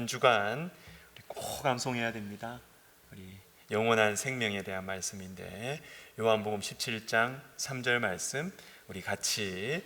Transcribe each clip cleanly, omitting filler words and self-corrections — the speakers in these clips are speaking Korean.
한 주간 우리 꼭 암송해야 됩니다. 우리 영원한 생명에 대한 말씀인데 요한복음 17장 3절 말씀 우리 같이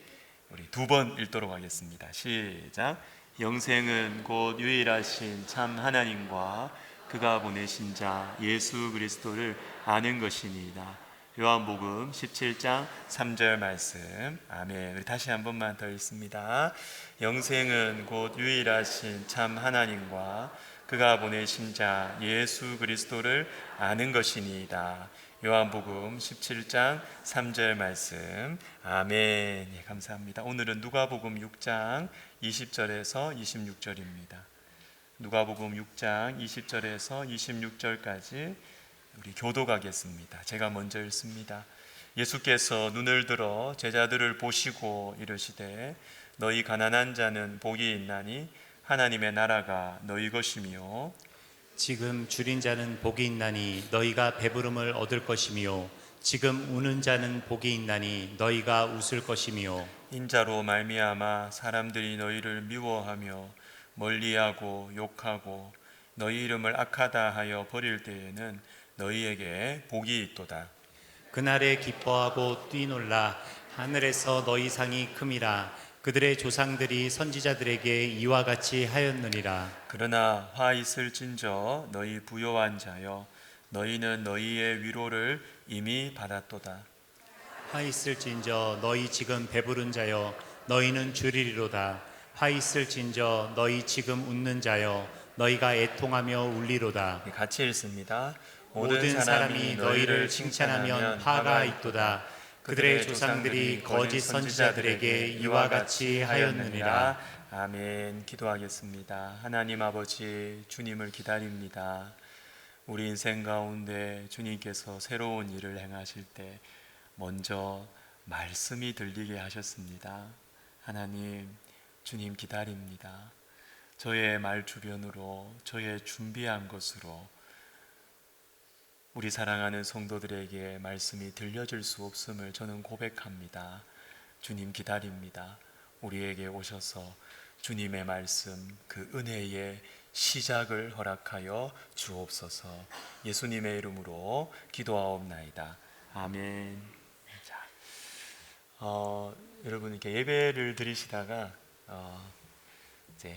우리 두 번 읽도록 하겠습니다. 시작. 영생은 곧 유일하신 참 하나님과 그가 보내신 자 예수 그리스도를 아는 것이니이다. 요한복음 17장 3절 말씀. 아멘. 우리 다시 한 번만 더 읽습니다. 영생은 곧 유일하신 참 하나님과 그가 보내신 자 예수 그리스도를 아는 것이니이다. 요한복음 17장 3절 말씀. 아멘. 예, 감사합니다. 오늘은 누가복음 6장 20절에서 26절입니다. 누가복음 6장 20절에서 26절까지 우리 교독하겠습니다. 제가 먼저 읽습니다. 예수께서 눈을 들어 제자들을 보시고 이르시되 너희 가난한 자는 복이 있나니 하나님의 나라가 너희 것이며 지금 줄인 자는 복이 있나니 너희가 배부름을 얻을 것이며 지금 우는 자는 복이 있나니 너희가 웃을 것이며 인자로 말미암아 사람들이 너희를 미워하며 멀리하고 욕하고 너희 이름을 악하다 하여 버릴 때에는 너희에게 복이 있도다. 그날에 기뻐하고 뛰놀라 하늘에서 너희 상이 큼이라 그들의 조상들이 선지자들에게 이와 같이 하였느니라. 그러나 화 있을진저 너희 부요한 자여 너희는 너희의 위로를 이미 받았도다. 화 있을진저 너희 지금 배부른 자여 너희는 주리리로다. 화 있을진저 너희 지금 웃는 자여 너희가 애통하며 울리로다. 같이 읽습니다. 모든 사람이 너희를 칭찬하면 화가 있도다. 그들의 조상들이 거짓 선지자들에게 이와 같이 하였느니라. 아멘. 기도하겠습니다. 하나님 아버지, 주님을 기다립니다. 우리 인생 가운데 주님께서 새로운 일을 행하실 때 먼저 말씀이 들리게 하셨습니다. 하나님, 주님 기다립니다. 저의 말 주변으로, 저의 준비한 것으로 우리 사랑하는 성도들에게 말씀이 들려질 수 없음을 저는 고백합니다. 주님 기다립니다. 우리에게 오셔서 주님의 말씀, 그 은혜의 시작을 허락하여 주옵소서. 예수님의 이름으로 기도하옵나이다. 아멘. 자, 여러분 이렇게 예배를 드리시다가 이제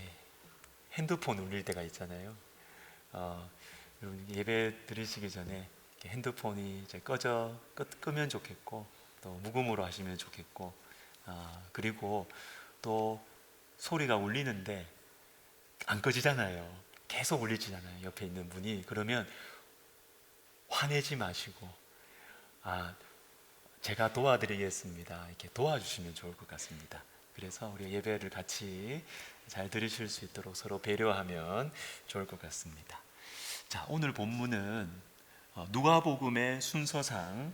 핸드폰 울릴 때가 있잖아요. 여러분 예배 드리시기 전에 핸드폰이 이제 끄면 좋겠고 또 무음으로 하시면 좋겠고 그리고 또 소리가 울리는데 안 꺼지잖아요. 계속 울리잖아요. 옆에 있는 분이. 그러면 화내지 마시고 제가 도와드리겠습니다. 이렇게 도와주시면 좋을 것 같습니다. 그래서 우리 예배를 같이 잘 들으실 수 있도록 서로 배려하면 좋을 것 같습니다. 자, 오늘 본문은 누가복음의 순서상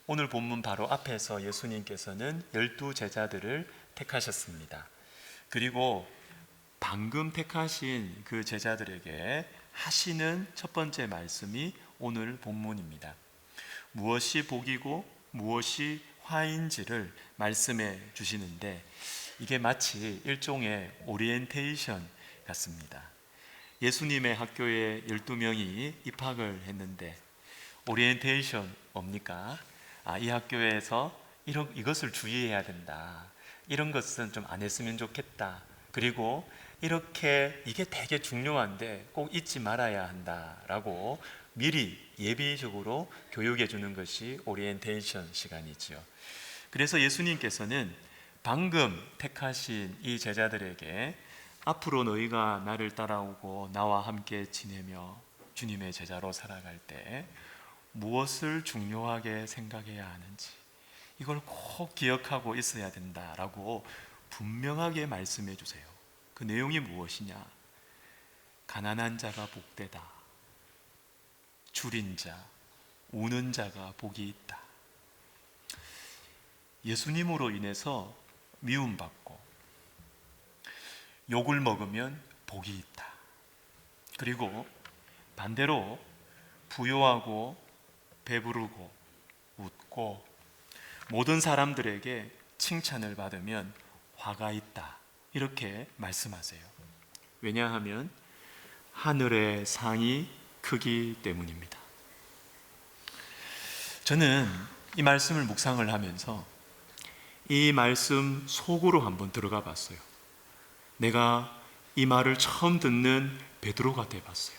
오늘 본문 바로 앞에서 예수님께서는 12 제자들을 택하셨습니다. 그리고 방금 택하신 그 제자들에게 하시는 첫 번째 말씀이 오늘 본문입니다. 무엇이 복이고 무엇이 화인지를 말씀해 주시는데 이게 마치 일종의 오리엔테이션 같습니다. 예수님의 학교에 12명이 입학을 했는데 오리엔테이션 뭡니까? 이 학교에서 이것을 주의해야 된다. 이런 것은 좀 안 했으면 좋겠다. 그리고 이게 되게 중요한데 꼭 잊지 말아야 한다라고 미리 예비적으로 교육해 주는 것이 오리엔테이션 시간이지요. 그래서 예수님께서는 방금 택하신 이 제자들에게 앞으로 너희가 나를 따라오고 나와 함께 지내며 주님의 제자로 살아갈 때 무엇을 중요하게 생각해야 하는지 이걸 꼭 기억하고 있어야 된다라고 분명하게 말씀해 주세요. 그 내용이 무엇이냐? 가난한 자가 복되다. 줄인 자, 우는 자가 복이 있다. 예수님으로 인해서 미움받고 욕을 먹으면 복이 있다. 그리고 반대로 부요하고 배부르고 웃고 모든 사람들에게 칭찬을 받으면 화가 있다. 이렇게 말씀하세요. 왜냐하면 하늘의 상이 크기 때문입니다. 저는 이 말씀을 묵상을 하면서 이 말씀 속으로 한번 들어가 봤어요. 내가 이 말을 처음 듣는 베드로가 돼 봤어요.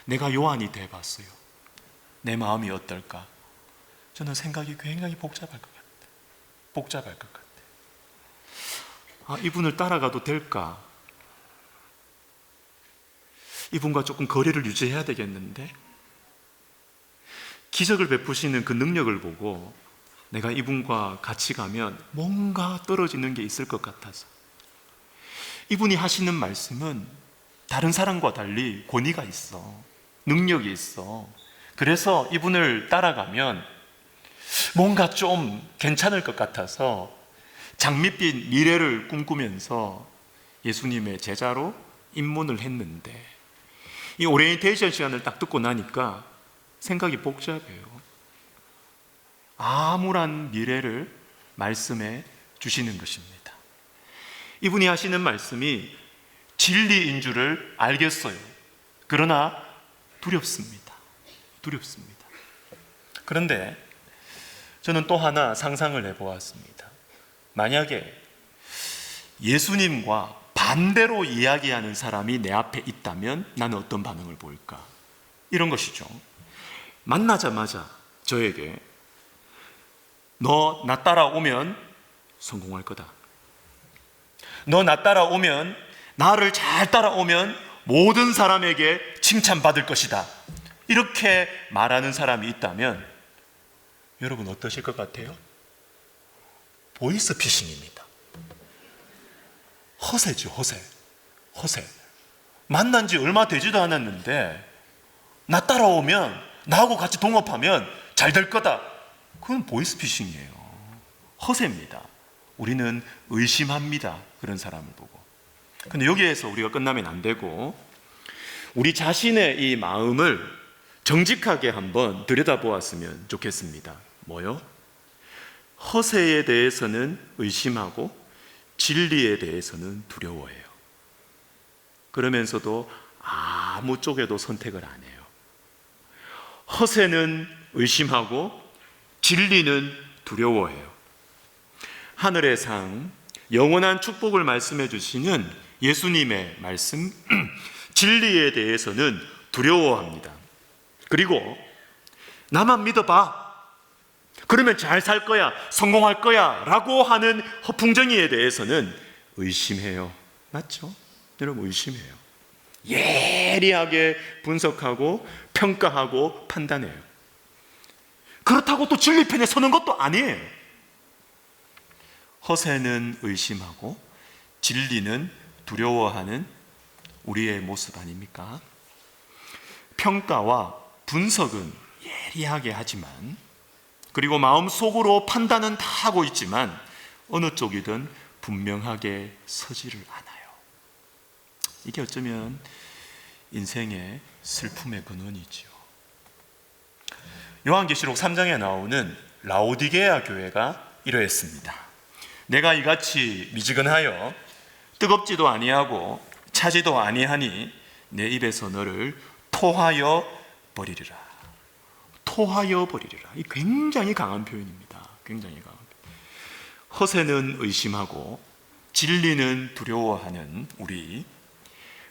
내가 요한이 돼 봤어요. 내 마음이 어떨까? 저는 생각이 굉장히 복잡할 것 같아요. 이분을 따라가도 될까? 이분과 조금 거리를 유지해야 되겠는데? 기적을 베푸시는 그 능력을 보고 내가 이분과 같이 가면 뭔가 떨어지는 게 있을 것 같아서, 이분이 하시는 말씀은 다른 사람과 달리 권위가 있어, 능력이 있어. 그래서 이분을 따라가면 뭔가 좀 괜찮을 것 같아서 장밋빛 미래를 꿈꾸면서 예수님의 제자로 입문을 했는데, 이 오리엔테이션 시간을 딱 듣고 나니까 생각이 복잡해요. 암울한 미래를 말씀해 주시는 것입니다. 이분이 하시는 말씀이 진리인 줄을 알겠어요. 그러나 두렵습니다. 그런데 저는 또 하나 상상을 해보았습니다. 만약에 예수님과 반대로 이야기하는 사람이 내 앞에 있다면 나는 어떤 반응을 보일까? 이런 것이죠. 만나자마자 저에게 너 나 따라오면 성공할 거다. 너 나 따라오면, 나를 잘 따라오면 모든 사람에게 칭찬받을 것이다. 이렇게 말하는 사람이 있다면 여러분 어떠실 것 같아요? 보이스피싱입니다. 허세죠, 허세. 만난 지 얼마 되지도 않았는데 나 따라오면, 나하고 같이 동업하면 잘 될 거다. 그건 보이스피싱이에요. 허세입니다. 우리는 의심합니다. 그런 사람을 보고. 근데 여기에서 우리가 끝나면 안 되고, 우리 자신의 이 마음을 정직하게 한번 들여다보았으면 좋겠습니다. 뭐요? 허세에 대해서는 의심하고 진리에 대해서는 두려워해요. 그러면서도 아무 쪽에도 선택을 안 해요. 허세는 의심하고 진리는 두려워해요. 하늘의 상, 영원한 축복을 말씀해 주시는 예수님의 말씀, 진리에 대해서는 두려워합니다. 그리고 나만 믿어봐, 그러면 잘 살 거야, 성공할 거야 라고 하는 허풍쟁이에 대해서는 의심해요. 맞죠? 여러분, 의심해요. 예리하게 분석하고 평가하고 판단해요. 그렇다고 또 진리 편에 서는 것도 아니에요. 허세는 의심하고 진리는 두려워하는 우리의 모습 아닙니까? 평가와 분석은 예리하게 하지만, 그리고 마음속으로 판단은 다 하고 있지만 어느 쪽이든 분명하게 서지를 않아요. 이게 어쩌면 인생의 슬픔의 근원이지요. 요한계시록 3장에 나오는 라오디게아 교회가 이러했습니다. 내가 이같이 미지근하여 뜨겁지도 아니하고 차지도 아니하니 내 입에서 너를 토하여 버리리라. 토하여 버리리라. 이 굉장히 강한 표현입니다. 굉장히 강한 표현. 허세는 의심하고 진리는 두려워하는 우리,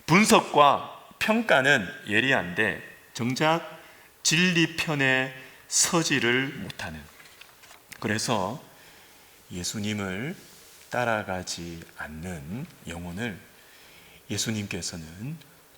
분석과 평가는 예리한데 정작 진리 편에 서지를 못하는, 그래서 예수님을 따라가지 않는 영혼을 예수님께서는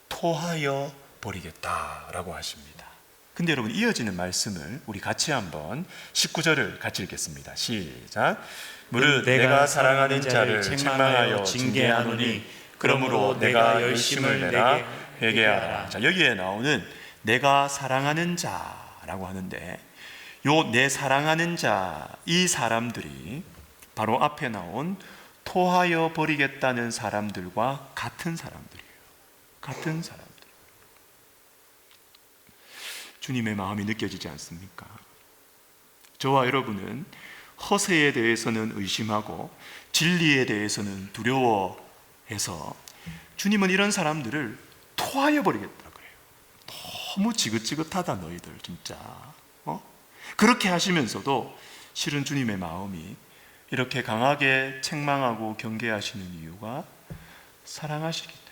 토하여 버리겠다라고 하십니다. 근데 여러분, 이어지는 말씀을 우리 같이 한번 19절을 같이 읽겠습니다. 시작. 무릇 내가 사랑하는 자를 책망하여 징계하노니 그러므로 내가 열심을 내라 회개하라. 자, 여기에 나오는 내가 사랑하는 자라고 하는데, 요 내 사랑하는 자, 이 사람들이 바로 앞에 나온 토하여 버리겠다는 사람들과 같은 사람들이에요. 같은 사람들. 주님의 마음이 느껴지지 않습니까? 저와 여러분은 허세에 대해서는 의심하고 진리에 대해서는 두려워해서 주님은 이런 사람들을 토하여 버리겠다 그래요. 너무 지긋지긋하다 너희들 진짜. 그렇게 하시면서도 실은 주님의 마음이 이렇게 강하게 책망하고 경계하시는 이유가 사랑하시기 때문에,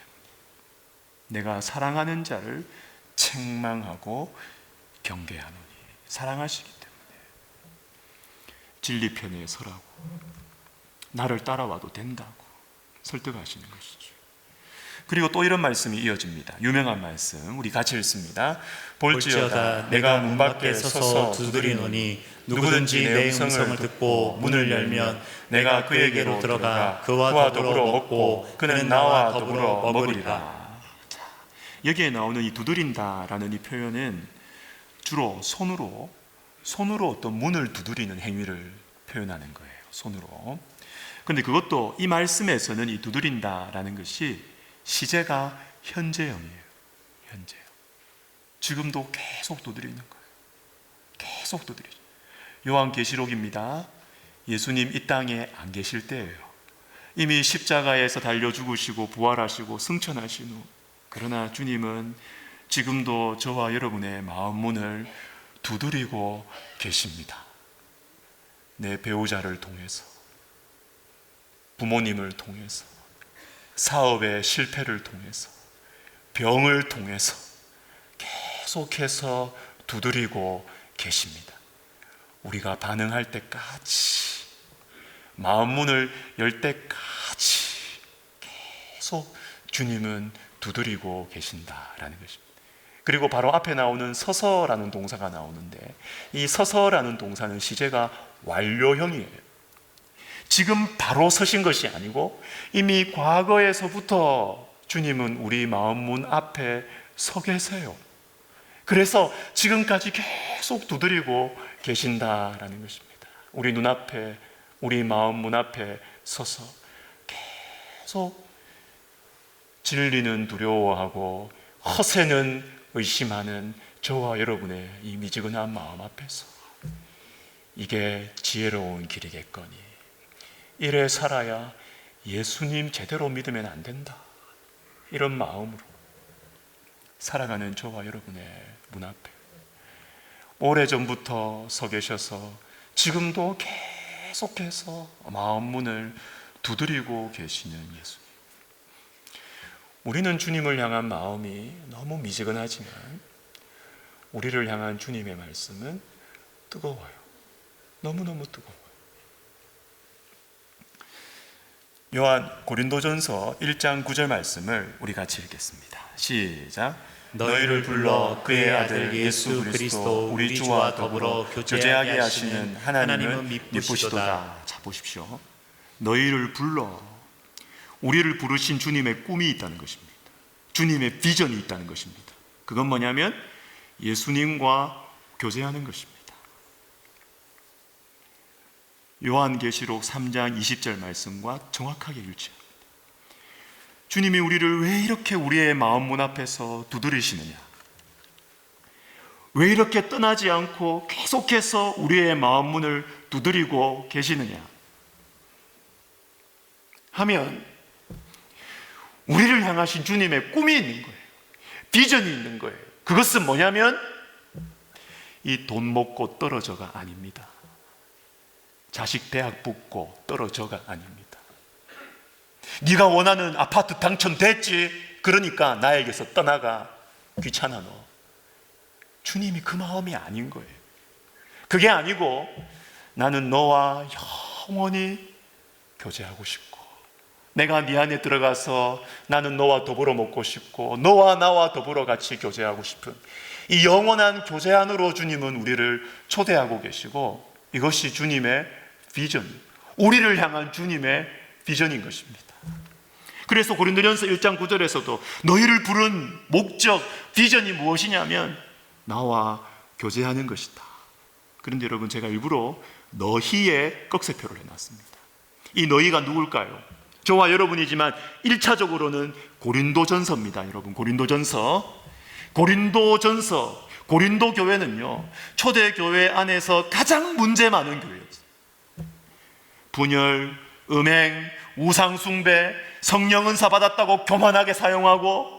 내가 사랑하는 자를 책망하고 경계하노니, 사랑하시기 때문에 진리편에 서라고, 나를 따라와도 된다고 설득하시는 것이죠. 그리고 또 이런 말씀이 이어집니다. 유명한 말씀 우리 같이 읽습니다. 볼지어다 내가 문 밖에 서서 두드리노니 누구든지 내 음성을 듣고 문을 열면 내가 그에게로 들어가 그와 더불어 먹고 그는 나와 더불어 먹으리라. 자, 여기에 나오는 이 두드린다라는 이 표현은 주로 손으로 어떤 문을 두드리는 행위를 표현하는 거예요. 손으로. 그런데 그것도 이 말씀에서는 이 두드린다라는 것이 시제가 현재형이에요. 현재형. 지금도 계속 두드리는 거예요. 계속 두드리죠. 요한계시록입니다. 예수님 이 땅에 안 계실 때예요. 이미 십자가에서 달려 죽으시고 부활하시고 승천하신 후, 그러나 주님은 지금도 저와 여러분의 마음 문을 두드리고 계십니다. 내 배우자를 통해서, 부모님을 통해서, 사업의 실패를 통해서, 병을 통해서 계속해서 두드리고 계십니다. 우리가 반응할 때까지, 마음 문을 열 때까지 계속 주님은 두드리고 계신다라는 것입니다. 그리고 바로 앞에 나오는 서서라는 동사가 나오는데, 이 서서라는 동사는 시제가 완료형이에요. 지금 바로 서신 것이 아니고 이미 과거에서부터 주님은 우리 마음 문 앞에 서 계세요. 그래서 지금까지 계속 두드리고 계신다라는 것입니다. 우리 눈앞에, 우리 마음 문 앞에 서서 계속 진리는 두려워하고 허세는 의심하는 저와 여러분의 이 미지근한 마음 앞에서, 이게 지혜로운 길이겠거니 이래 살아야 예수님 제대로 믿으면 안 된다, 이런 마음으로 살아가는 저와 여러분의 문 앞에 오래전부터 서 계셔서 지금도 계속해서 마음 문을 두드리고 계시는 예수님. 우리는 주님을 향한 마음이 너무 미지근하지만 우리를 향한 주님의 말씀은 뜨거워요. 너무너무 뜨거워요. 요한 고린도전서 1장 9절 말씀을 우리 같이 읽겠습니다. 시작. 너희를 불러 그의 아들 예수 그리스도 우리 주와 더불어 교제하게 하시는 하나님은 미쁘시도다. 자, 보십시오. 너희를 불러, 우리를 부르신 주님의 꿈이 있다는 것입니다. 주님의 비전이 있다는 것입니다. 그건 뭐냐면 예수님과 교제하는 것입니다. 요한계시록 3장 20절 말씀과 정확하게 일치합니다. 주님이 우리를 왜 이렇게 우리의 마음 문 앞에서 두드리시느냐? 왜 이렇게 떠나지 않고 계속해서 우리의 마음 문을 두드리고 계시느냐 하면, 우리를 향하신 주님의 꿈이 있는 거예요. 비전이 있는 거예요. 그것은 뭐냐면 이 돈 먹고 떨어져가 아닙니다. 자식 대학 붙고 떨어져가 아닙니다. 네가 원하는 아파트 당첨됐지, 그러니까 나에게서 떠나가, 귀찮아 너. 주님이 그 마음이 아닌 거예요. 그게 아니고 나는 너와 영원히 교제하고 싶고, 내가 네 안에 들어가서 나는 너와 더불어 먹고 싶고, 너와 나와 더불어 같이 교제하고 싶은 이 영원한 교제 안으로 주님은 우리를 초대하고 계시고, 이것이 주님의 비전, 우리를 향한 주님의 비전인 것입니다. 그래서 고린도전서 1장 9절에서도 너희를 부른 목적, 비전이 무엇이냐면 나와 교제하는 것이다. 그런데 여러분, 제가 일부러 너희의 꺽쇠표를 해놨습니다. 이 너희가 누굴까요? 저와 여러분이지만 1차적으로는 고린도전서입니다. 여러분, 고린도전서, 고린도 교회는요, 초대교회 안에서 가장 문제 많은 교회였어요. 분열, 음행, 우상숭배, 성령 은사 받았다고 교만하게 사용하고,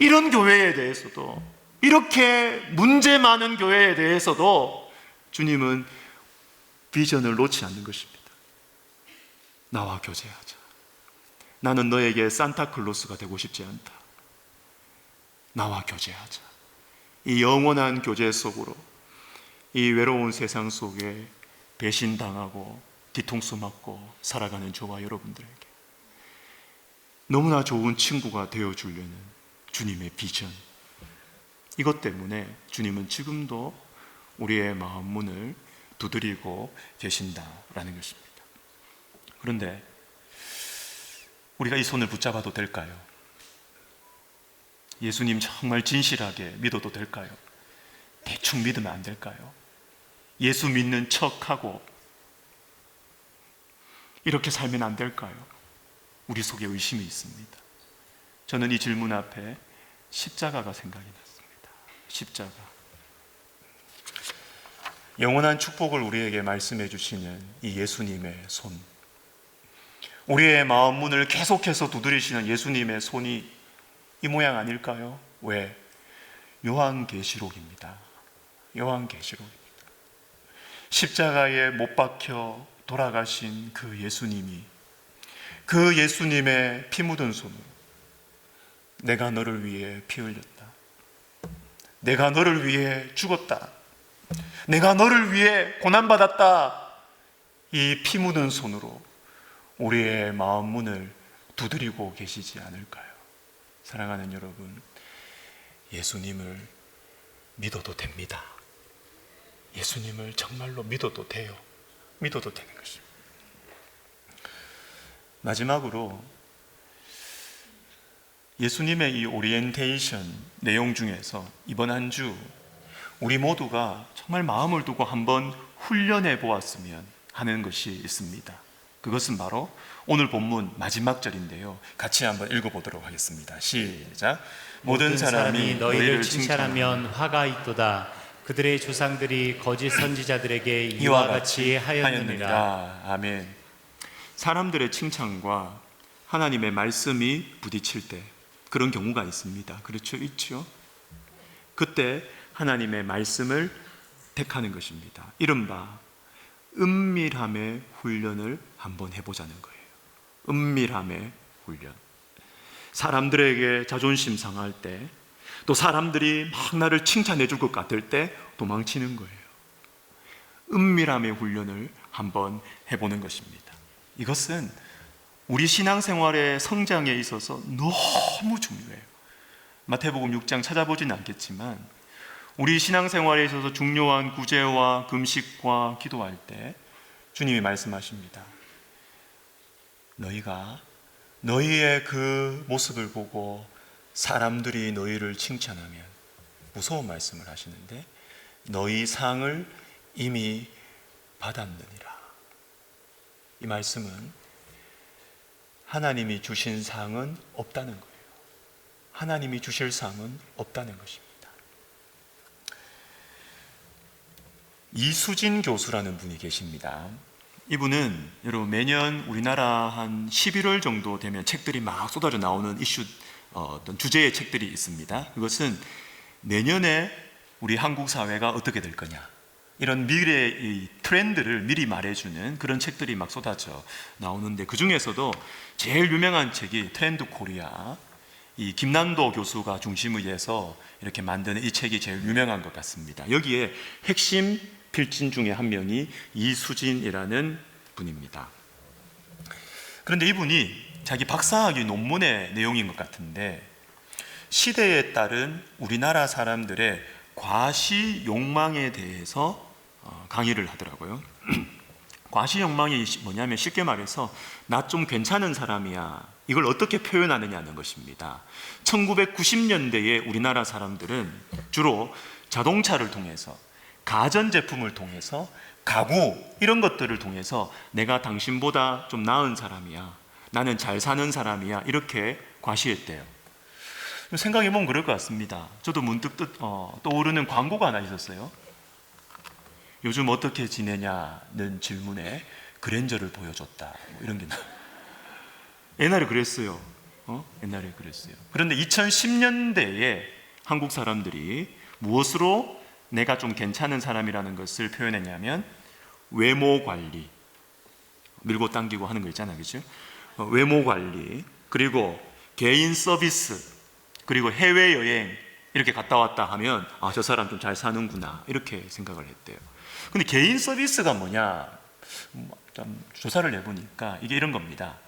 이런 교회에 대해서도, 이렇게 문제 많은 교회에 대해서도 주님은 비전을 놓지 않는 것입니다. 나와 교제하자. 나는 너에게 산타클로스가 되고 싶지 않다. 나와 교제하자. 이 영원한 교제 속으로, 이 외로운 세상 속에 배신당하고 뒤통수 맞고 살아가는 저와 여러분들에게 너무나 좋은 친구가 되어주려는 주님의 비전, 이것 때문에 주님은 지금도 우리의 마음 문을 두드리고 계신다라는 것입니다. 그런데 우리가 이 손을 붙잡아도 될까요? 예수님 정말 진실하게 믿어도 될까요? 대충 믿으면 안 될까요? 예수 믿는 척하고 이렇게 살면 안 될까요? 우리 속에 의심이 있습니다. 저는 이 질문 앞에 십자가가 생각이 났습니다. 십자가. 영원한 축복을 우리에게 말씀해 주시는 이 예수님의 손, 우리의 마음 문을 계속해서 두드리시는 예수님의 손이 이 모양 아닐까요? 왜? 요한계시록입니다. 요한계시록입니다. 십자가에 못 박혀 돌아가신 그 예수님이, 그 예수님의 피 묻은 손으로 내가 너를 위해 피 흘렸다. 내가 너를 위해 죽었다. 내가 너를 위해 고난받았다. 이 피 묻은 손으로 우리의 마음 문을 두드리고 계시지 않을까요? 사랑하는 여러분, 예수님을 믿어도 됩니다. 예수님을 정말로 믿어도 돼요. 믿어도 되는 것입니다. 마지막으로 예수님의 이 오리엔테이션 내용 중에서 이번 한 주 우리 모두가 정말 마음을 두고 한번 훈련해 보았으면 하는 것이 있습니다. 그것은 바로 오늘 본문 마지막 절인데요. 같이 한번 읽어보도록 하겠습니다. 시작. 모든 사람이 너희를 칭찬하면 화가 있도다. 그들의 조상들이 거짓 선지자들에게 이와 같이 하였느니라. 아멘. 사람들의 칭찬과 하나님의 말씀이 부딪힐 때 그런 경우가 있습니다. 그렇죠? 있죠? 그때 하나님의 말씀을 택하는 것입니다. 이른바 은밀함의 훈련을 한번 해보자는 거예요. 은밀함의 훈련. 사람들에게 자존심 상할 때, 또 사람들이 막 나를 칭찬해 줄 것 같을 때 도망치는 거예요. 은밀함의 훈련을 한번 해보는 것입니다. 이것은 우리 신앙생활의 성장에 있어서 너무 중요해요. 마태복음 6장 찾아보지는 않겠지만 우리 신앙생활에 있어서 중요한 구제와 금식과 기도할 때 주님이 말씀하십니다. 너희가 너희의 그 모습을 보고 사람들이 너희를 칭찬하면, 무서운 말씀을 하시는데, 너희 상을 이미 받았느니라. 이 말씀은 하나님이 주신 상은 없다는 거예요. 하나님이 주실 상은 없다는 것입니다. 이수진 교수라는 분이 계십니다. 이분은 여러분 매년 우리나라 한 11월 정도 되면 책들이 막 쏟아져 나오는 어떤 주제의 책들이 있습니다. 그것은 내년에 우리 한국 사회가 어떻게 될 거냐, 이런 미래의 트렌드를 미리 말해주는 그런 책들이 막 쏟아져 나오는데, 그 중에서도 제일 유명한 책이 트렌드 코리아, 이 김난도 교수가 중심을 해서 이렇게 만든 이 책이 제일 유명한 것 같습니다. 여기에 핵심 필진 중에 한 명이 이수진이라는 분입니다. 그런데 이분이 자기 박사학위 논문의 내용인 것 같은데, 시대에 따른 우리나라 사람들의 과시 욕망에 대해서 강의를 하더라고요. 과시 욕망이 뭐냐면, 쉽게 말해서 나 좀 괜찮은 사람이야, 이걸 어떻게 표현하느냐는 것입니다. 1990년대에 우리나라 사람들은 주로 자동차를 통해서, 가전제품을 통해서, 가구 이런 것들을 통해서 내가 당신보다 좀 나은 사람이야, 나는 잘 사는 사람이야, 이렇게 과시했대요. 생각해보면 그럴 것 같습니다. 저도 문득 떠오르는 광고가 하나 있었어요. 요즘 어떻게 지내냐는 질문에 그랜저를 보여줬다, 뭐 이런 게 옛날에 그랬어요. 옛날에 그랬어요. 그런데 2010년대에 한국 사람들이 무엇으로 내가 좀 괜찮은 사람이라는 것을 표현했냐면 외모 관리, 밀고 당기고 하는 거 있잖아요, 그죠? 외모 관리, 그리고 개인 서비스, 그리고 해외 여행 이렇게 갔다 왔다 하면 저 사람 좀 잘 사는구나 이렇게 생각을 했대요. 근데 개인 서비스가 뭐냐? 좀 조사를 해보니까 이게 이런 겁니다.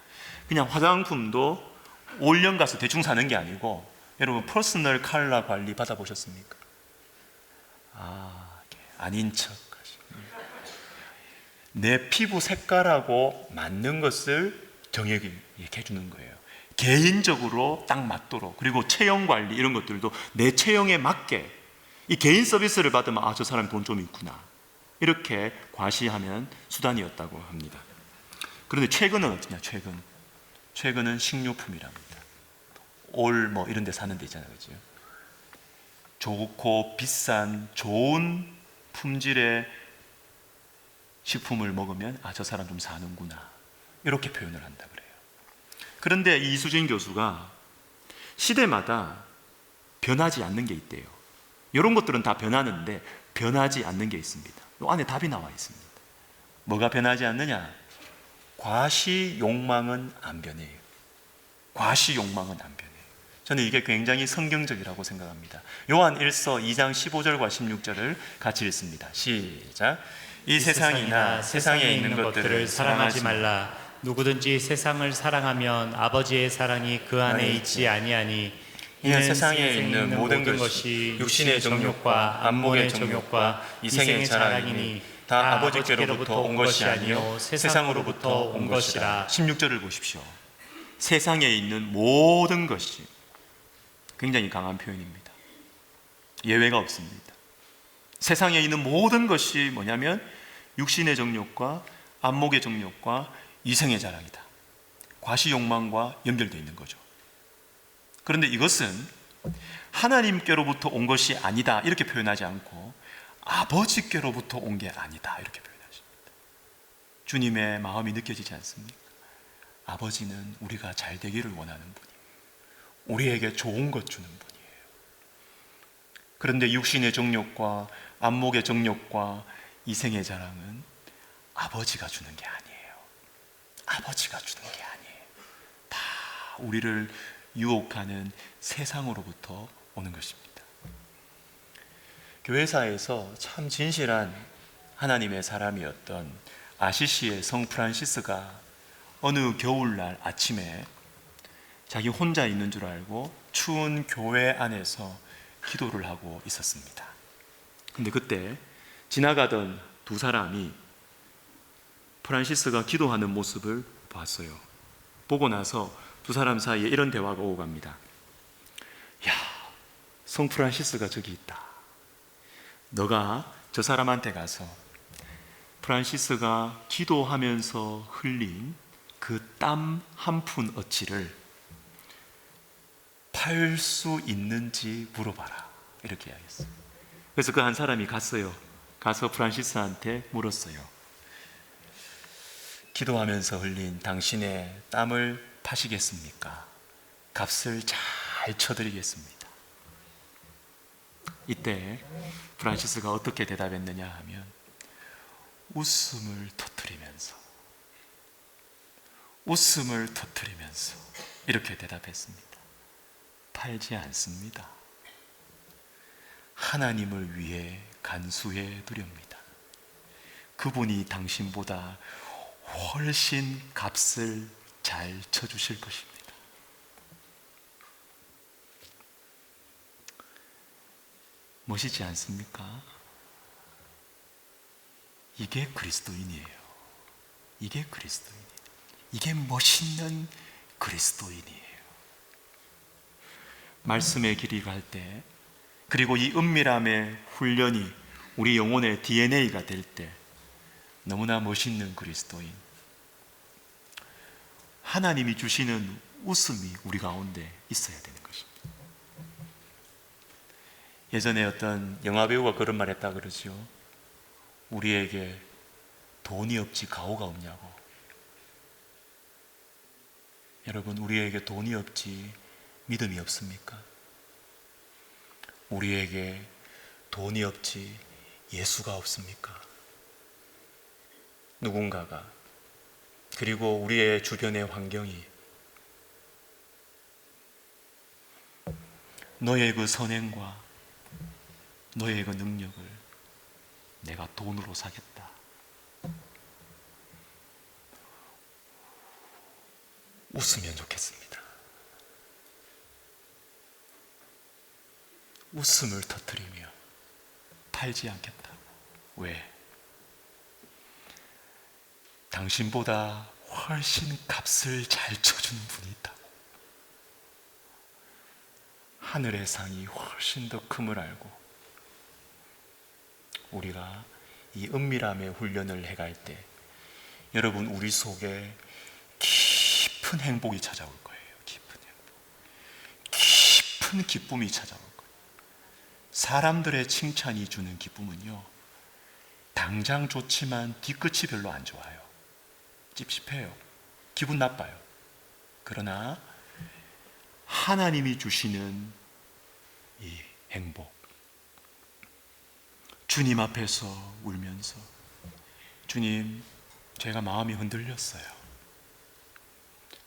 그냥 화장품도 올영 가서 대충 사는 게 아니고, 여러분 퍼스널 컬러 관리 받아보셨습니까? 아닌 척 하시네. 내 피부 색깔하고 맞는 것을 정하게 해주는 거예요. 개인적으로 딱 맞도록. 그리고 체형 관리 이런 것들도 내 체형에 맞게, 이 개인 서비스를 받으면 저 사람 돈 좀 있구나 이렇게 과시하면 수단이었다고 합니다. 그런데 최근은 어떠냐? 최근은 식료품이랍니다. 올 이런 데 사는 데 있잖아요, 그죠? 좋고 비싼 좋은 품질의 식품을 먹으면 저 사람 좀 사는구나 이렇게 표현을 한다 그래요. 그런데 이수진 교수가 시대마다 변하지 않는 게 있대요. 이런 것들은 다 변하는데 변하지 않는 게 있습니다. 이 안에 답이 나와 있습니다. 뭐가 변하지 않느냐? 과시 욕망은 안 변해요. 과시 욕망은 안 변해요. 저는 이게 굉장히 성경적이라고 생각합니다. 요한 1서 2장 15절과 16절을 같이 읽습니다. 시작. 이 세상이나 세상에 있는 것들을 사랑하지 말라. 누구든지 세상을 사랑하면 아버지의 사랑이 그 안에 있지 아니하니 이는 세상에 있는 모든 것이 육신의 정욕과 안목의 정욕과 이생의 자랑이니 다 아버지께로부터 온 것이 아니요 세상으로부터 온 것이라. 16절을 보십시오. 세상에 있는 모든 것이, 굉장히 강한 표현입니다. 예외가 없습니다. 세상에 있는 모든 것이 뭐냐면 육신의 정욕과 안목의 정욕과 이생의 자랑이다. 과시욕망과 연결되어 있는 거죠. 그런데 이것은 하나님께로부터 온 것이 아니다 이렇게 표현하지 않고 아버지께로부터 온 게 아니다 이렇게 표현하십니다. 주님의 마음이 느껴지지 않습니까? 아버지는 우리가 잘 되기를 원하는 분이에요. 우리에게 좋은 것 주는 분이에요. 그런데 육신의 정욕과 안목의 정욕과 이생의 자랑은 아버지가 주는 게 아니에요. 아버지가 주는 게 아니에요. 다 우리를 유혹하는 세상으로부터 오는 것입니다. 교회사에서 참 진실한 하나님의 사람이었던 아시시의 성 프란시스가 어느 겨울날 아침에 자기 혼자 있는 줄 알고 추운 교회 안에서 기도를 하고 있었습니다. 근데 그때 지나가던 두 사람이 프란시스가 기도하는 모습을 봤어요. 보고 나서 두 사람 사이에 이런 대화가 오고 갑니다. 야, 성 프란시스가 저기 있다. 너가 저 사람한테 가서 프란시스가 기도하면서 흘린 그 땀 한 푼 어치를 팔 수 있는지 물어봐라. 이렇게 이야기했어요. 그래서 그 한 사람이 갔어요. 가서 프란시스한테 물었어요. 기도하면서 흘린 당신의 땀을 파시겠습니까? 값을 잘 쳐드리겠습니다. 이때 프란시스가 어떻게 대답했느냐 하면 웃음을 터뜨리면서 이렇게 대답했습니다. 팔지 않습니다. 하나님을 위해 간수해 드립니다. 그분이 당신보다 훨씬 값을 잘 쳐주실 것입니다. 멋있지 않습니까? 이게 그리스도인이에요. 이게 그리스도인이에요. 이게 멋있는 그리스도인이에요. 말씀의 길이 갈 때, 그리고 이 은밀함의 훈련이 우리 영혼의 DNA가 될 때 너무나 멋있는 그리스도인, 하나님이 주시는 웃음이 우리 가운데 있어야 되는 것입니다. 예전에 어떤 영화배우가 그런 말 했다 그러죠. 우리에게 돈이 없지 가오가 없냐고. 여러분, 우리에게 돈이 없지 믿음이 없습니까? 우리에게 돈이 없지 예수가 없습니까? 누군가가, 그리고 우리의 주변의 환경이 너의 그 선행과 너의 그 능력을 내가 돈으로 사겠다, 웃으면 좋겠습니다. 웃음을 터뜨리며 팔지 않겠다고. 왜? 당신보다 훨씬 값을 잘 쳐주는 분이 있다고. 하늘의 상이 훨씬 더 큼을 알고 우리가 이 은밀함의 훈련을 해갈 때 여러분, 우리 속에 깊은 행복이 찾아올 거예요. 깊은 행복, 깊은 기쁨이 찾아올 거예요. 사람들의 칭찬이 주는 기쁨은요, 당장 좋지만 뒤끝이 별로 안 좋아요. 찝찝해요. 기분 나빠요. 그러나 하나님이 주시는 이 행복, 주님 앞에서 울면서, 주님, 제가 마음이 흔들렸어요.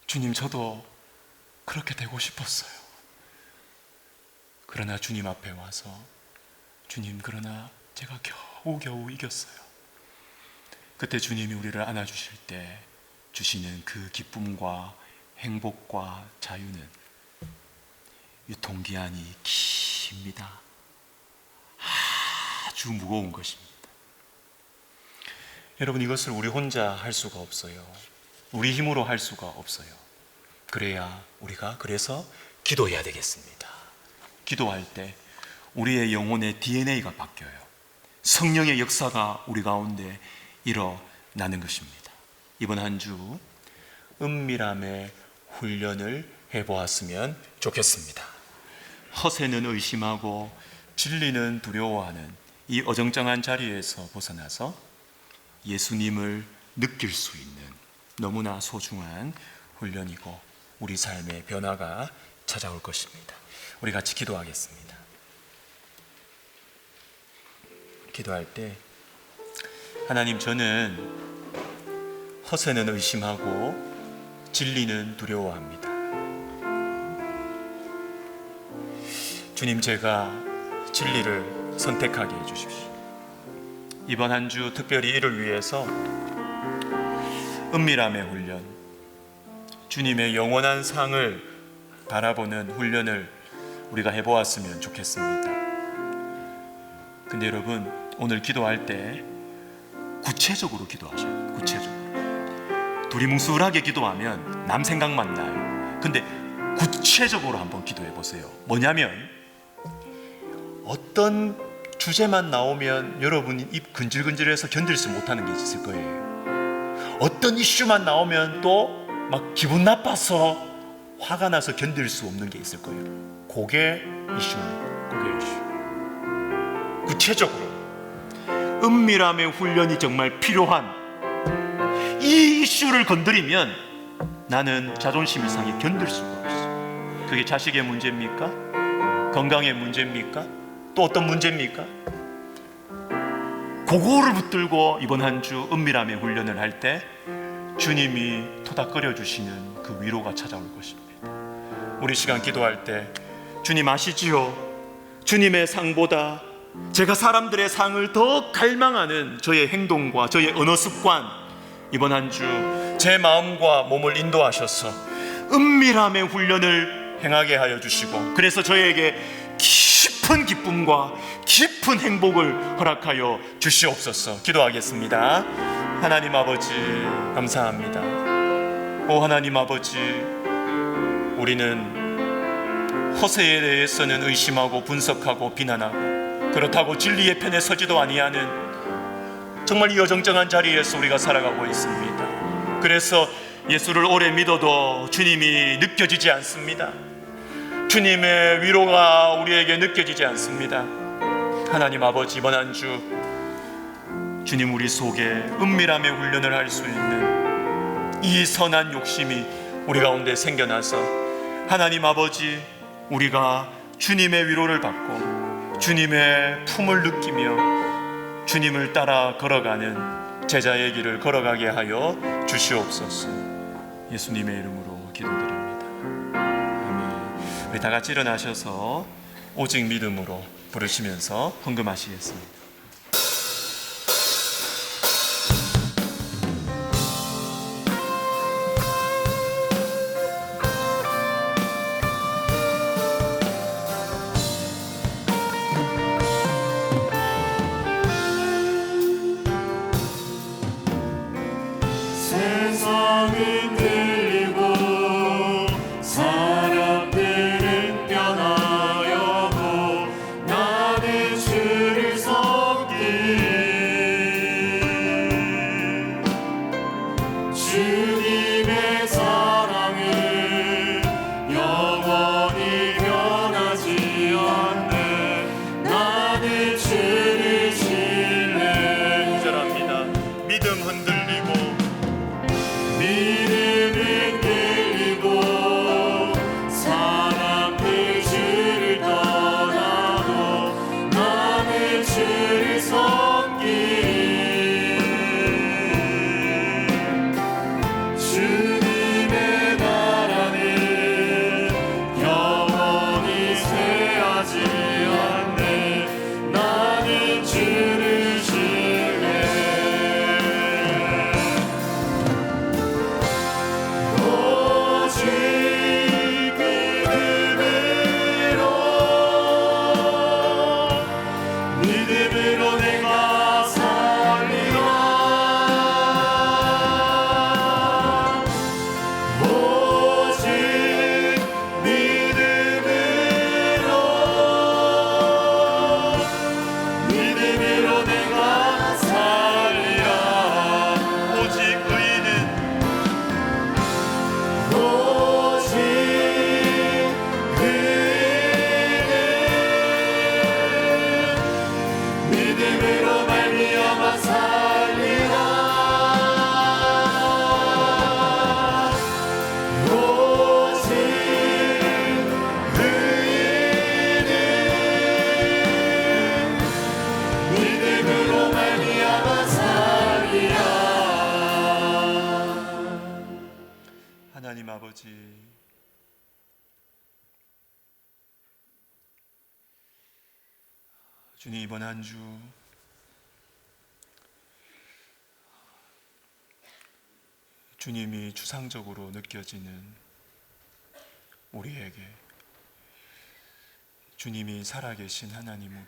주님, 저도 그렇게 되고 싶었어요. 그러나 주님 앞에 와서, 주님, 그러나 제가 겨우겨우 이겼어요. 그때 주님이 우리를 안아주실 때 주시는 그 기쁨과 행복과 자유는 유통기한이 깁니다. 아주 무거운 것입니다. 여러분, 이것을 우리 혼자 할 수가 없어요. 우리 힘으로 할 수가 없어요. 그래야 우리가 그래서 기도해야 되겠습니다. 기도할 때 우리의 영혼의 DNA가 바뀌어요. 성령의 역사가 우리 가운데 일어나는 것입니다. 이번 한 주 은밀함의 훈련을 해보았으면 좋겠습니다. 허세는 의심하고 진리는 두려워하는 이 어정쩡한 자리에서 벗어나서 예수님을 느낄 수 있는 너무나 소중한 훈련이고 우리 삶의 변화가 찾아올 것입니다. 우리 같이 기도하겠습니다. 기도할 때, 하나님, 저는 허세는 의심하고 진리는 두려워합니다. 주님, 제가 진리를 선택하게 해주십시오. 이번 한 주 특별히 이를 위해서 은밀함의 훈련, 주님의 영원한 상을 바라보는 훈련을 우리가 해보았으면 좋겠습니다. 근데 여러분, 오늘 기도할 때 구체적으로 기도하셔요. 구체적으로. 두리뭉술하게 기도하면 남 생각만 나요. 근데 구체적으로 한번 기도해 보세요. 뭐냐면, 어떤 주제만 나오면 여러분이 입 근질근질해서 견딜 못하는 게 있을 거예요. 어떤 이슈만 나오면 또 막 기분 나빠서 화가 나서 견딜 수 없는 게 있을 거예요. 그게 이슈입니다. 그게 이슈. 구체적으로 은밀함의 훈련이 정말 필요한 이 이슈를 건드리면 나는 자존심 이상이 견딜 수가 없어. 그게 자식의 문제입니까? 건강의 문제입니까? 또 어떤 문제입니까? 그거를 붙들고 이번 한 주 은밀함의 훈련을 할 때 주님이 토닥거려 주시는 그 위로가 찾아올 것입니다. 우리 시간 기도할 때, 주님 아시지요? 주님의 상보다 제가 사람들의 상을 더 갈망하는 저의 행동과 저의 언어 습관, 이번 한 주 제 마음과 몸을 인도하셔서 은밀함의 훈련을 행하게 하여 주시고, 그래서 저에게 깊은 기쁨과 깊은 행복을 허락하여 주시옵소서. 기도하겠습니다. 하나님 아버지, 감사합니다. 오 하나님 아버지, 우리는 허세에 대해서는 의심하고 분석하고 비난하고, 그렇다고 진리의 편에 서지도 아니하는 정말 이 어정쩡한 자리에서 우리가 살아가고 있습니다. 그래서 예수를 오래 믿어도 주님이 느껴지지 않습니다. 주님의 위로가 우리에게 느껴지지 않습니다. 하나님 아버지, 이번 한 주 주님, 우리 속에 은밀함의 훈련을 할 수 있는 이 선한 욕심이 우리 가운데 생겨나서 하나님 아버지, 우리가 주님의 위로를 받고 주님의 품을 느끼며 주님을 따라 걸어가는 제자의 길을 걸어가게 하여 주시옵소서. 예수님의 이름으로 기도드립니다. 아멘. 우리 다 같이 일어나셔서 오직 믿음으로 부르시면서 헌금하시겠습니다. 세상은 들리고 사람들은 변하여도 나는 주를 섬기리. 주님의 사랑은 영원히 변하지 않네. 나는 주를 신뢰. 구절합니다. 믿음 흔들리고 믿음은 들리고 사람들 주를 떠나도 나는 주를 섬기리. 주님의 나라는 영원히 쇠하지 않네. 나는 주를 신뢰. 오직 믿음으로 내가 살리라. 오직 믿음으로 내가 살리라. 오직 의인은 오직 의인은 믿음으로 말미암아 살리라. 오직 의인은 믿음으로 말미암아 살리라. 하나님 아버지, 주님 이번 한 주 주님이 추상적으로 느껴지는 우리에게 주님이 살아계신 하나님으로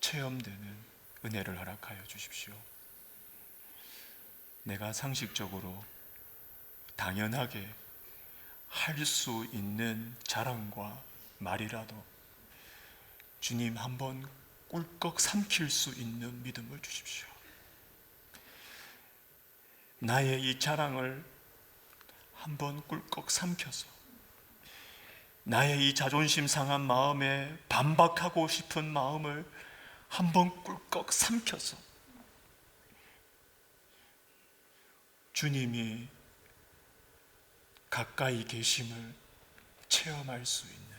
체험되는 은혜를 허락하여 주십시오. 내가 상식적으로 당연하게 할 수 있는 자랑과 말이라도 주님 한번 꿀꺽 삼킬 수 있는 믿음을 주십시오. 나의 이 자랑을 한번 꿀꺽 삼켜서 나의 이 자존심 상한 마음에 반박하고 싶은 마음을 한번 꿀꺽 삼켜서 주님이 가까이 계심을 체험할 수 있는,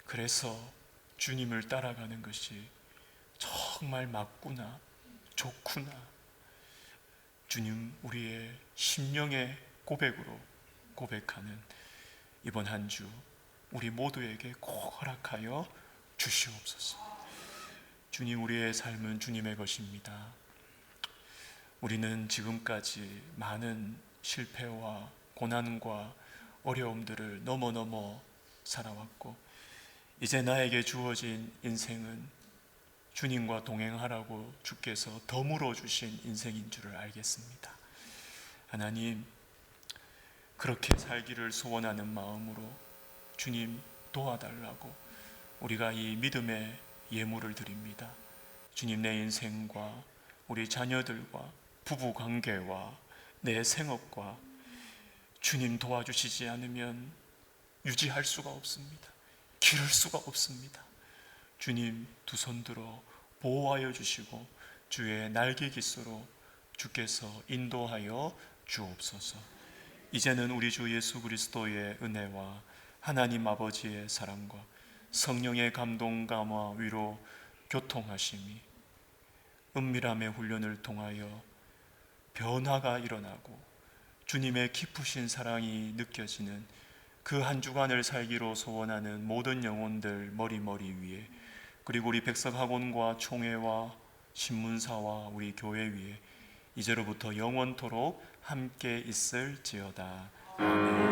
그래서 주님을 따라가는 것이 정말 맞구나, 좋구나, 주님 우리의 심령의 고백으로 고백하는 이번 한 주 우리 모두에게 꼭 허락하여 주시옵소서. 주님, 우리의 삶은 주님의 것입니다. 우리는 지금까지 많은 실패와 고난과 어려움들을 넘어 살아왔고, 이제 나에게 주어진 인생은 주님과 동행하라고 주께서 덤으로 주신 인생인 줄을 알겠습니다. 하나님, 그렇게 살기를 소원하는 마음으로 주님 도와달라고 우리가 이 믿음의 예물을 드립니다. 주님, 내 인생과 우리 자녀들과 부부 관계와 내 생업과 주님 도와주시지 않으면 유지할 수가 없습니다. 기를 수가 없습니다. 주님, 두 손 들어 보호하여 주시고 주의 날개 깃으로 주께서 인도하여 주옵소서. 이제는 우리 주 예수 그리스도의 은혜와 하나님 아버지의 사랑과 성령의 감동, 감화, 위로, 교통하심이 은밀함의 훈련을 통하여 변화가 일어나고 주님의 깊으신 사랑이 느껴지는 그 한 주간을 살기로 소원하는 모든 영혼들 머리 위에, 그리고 우리 백석학원과 총회와 신문사와 우리 교회 위에 이제로부터 영원토록 함께 있을지어다. 아멘.